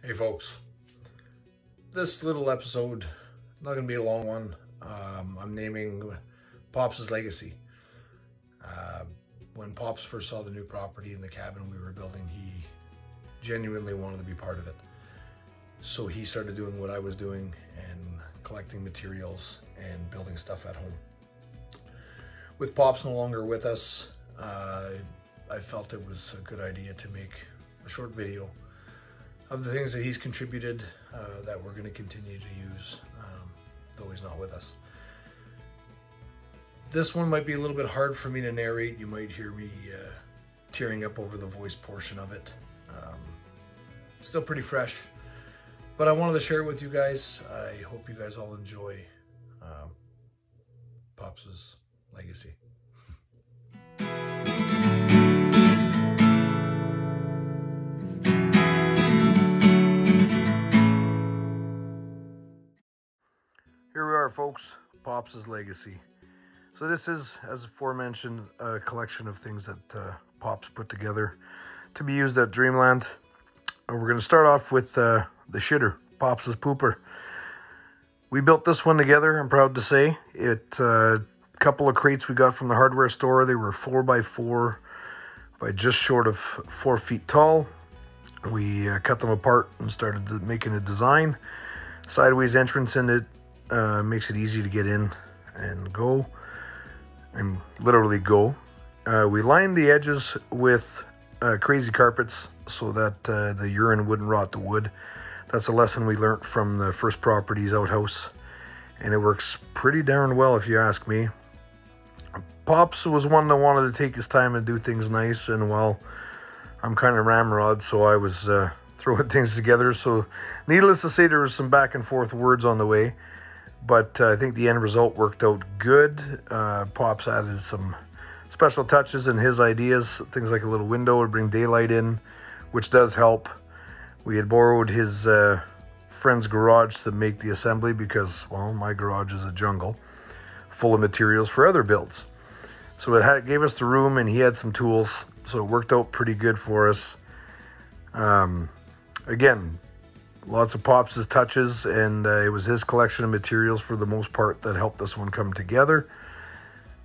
Hey folks, this little episode, not going to be a long one. I'm naming Pops' Legacy. When Pops first saw the new property in the cabin we were building, he genuinely wanted to be part of it. So he started doing what I was doing and collecting materials and building stuff at home. With Pops no longer with us, I felt it was a good idea to make a short video of the things that he's contributed that we're going to continue to use, though he's not with us. This one might be a little bit hard for me to narrate. You might hear me tearing up over the voice portion of it. Still pretty fresh, but I wanted to share it with you guys. I hope you guys all enjoy Pops' Legacy. Here we are, folks, Pops' Legacy. So this is, as aforementioned, a collection of things that Pops put together to be used at Dreamland. We're going to start off with the shitter, Pops' pooper. We built this one together, I'm proud to say. It a couple of crates we got from the hardware store. They were 4x4 by just short of 4 feet tall. We cut them apart and started making a design. Sideways entrance in it. Makes it easy to get in and go, and literally go. We lined the edges with crazy carpets so that the urine wouldn't rot the wood. That's a lesson we learned from the first property's outhouse, and it works pretty darn well if you ask me. Pops was one that wanted to take his time and do things nice, and well, I'm kind of ramrod, so I was throwing things together. So needless to say, there was some back and forth words on the way. But I think the end result worked out good. Pops added some special touches in his ideas, things like a little window to bring daylight in, which does help. We had borrowed his friend's garage to make the assembly because, well, my garage is a jungle full of materials for other builds. So it gave us the room, and he had some tools, so it worked out pretty good for us. Again, lots of Pops' touches, and it was his collection of materials for the most part that helped this one come together.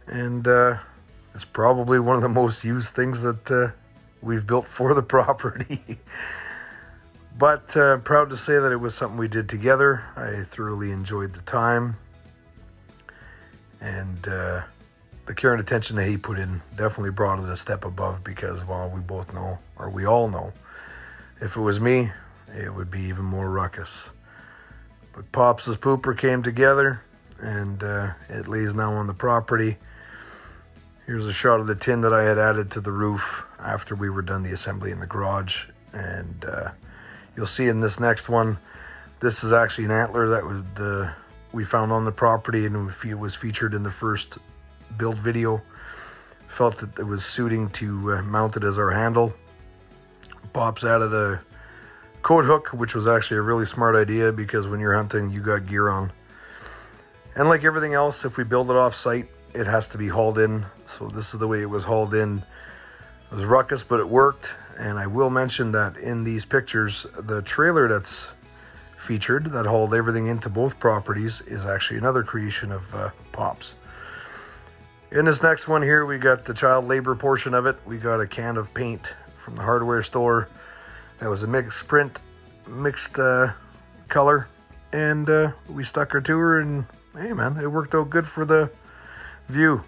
And it's probably one of the most used things that we've built for the property. But proud to say that it was something we did together. I thoroughly enjoyed the time. And the care and attention that he put in definitely brought it a step above because, well, we both know, or we all know, if it was me, it would be even more ruckus. But Pops' pooper came together, and it lays now on the property. Here's a shot of the tin that I had added to the roof after we were done the assembly in the garage. And you'll see in this next one, this is actually an antler that we found on the property, and it was featured in the first build video. Felt that it was suiting to mount it as our handle. Pops added a coat hook, which was actually a really smart idea because when you're hunting, you got gear on. And like everything else, if we build it off site, it has to be hauled in. So this is the way it was hauled in. It was ruckus, but it worked. And I will mention that in these pictures, the trailer that's featured that hauled everything into both properties is actually another creation of Pops. In this next one here, we got the child labor portion of it. We got a can of paint from the hardware store. That was a mixed print, mixed color, and we stuck her to her, and hey man, it worked out good for the view.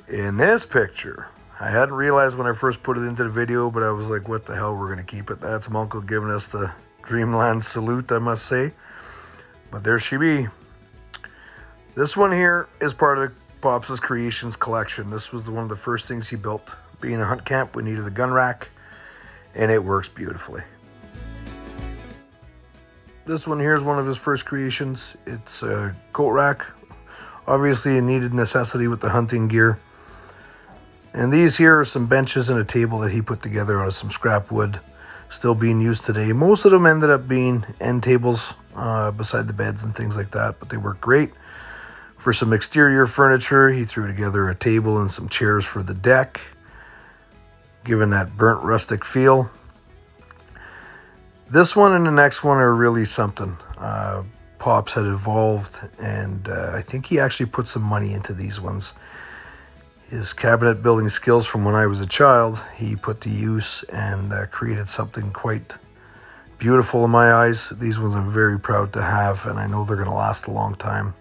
In this picture, I hadn't realized when I first put it into the video, but I was like, what the hell, we're going to keep it. That's my uncle giving us the Dreamland salute, I must say. But there she be. This one here is part of Pops' Creations collection. This was one of the first things he built. Being a hunt camp, we needed a gun rack, and it works beautifully. This one here is one of his first creations. It's a coat rack, obviously a needed necessity with the hunting gear. And these here are some benches and a table that he put together out of some scrap wood, still being used today. Most of them ended up being end tables beside the beds and things like that, but they work great. For some exterior furniture, he threw together a table and some chairs for the deck, giving that burnt rustic feel. This one and the next one are really something. Pops had evolved, and I think he actually put some money into these ones. His cabinet building skills from when I was a child, he put to use and created something quite beautiful in my eyes. These ones I'm very proud to have, and I know they're going to last a long time.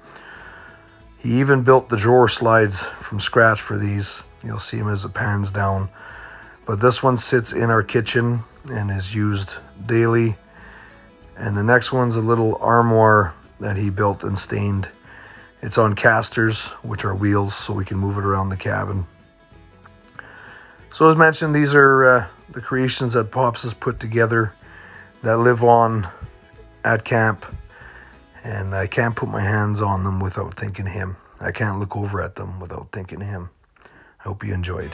He even built the drawer slides from scratch for these. You'll see him as it pans down. But this one sits in our kitchen and is used daily. And the next one's a little armoire that he built and stained. It's on casters, which are wheels, so we can move it around the cabin. So as mentioned, these are the creations that Pops has put together that live on at camp. And I can't put my hands on them without thinking of him. I can't look over at them without thinking of him. I hope you enjoyed.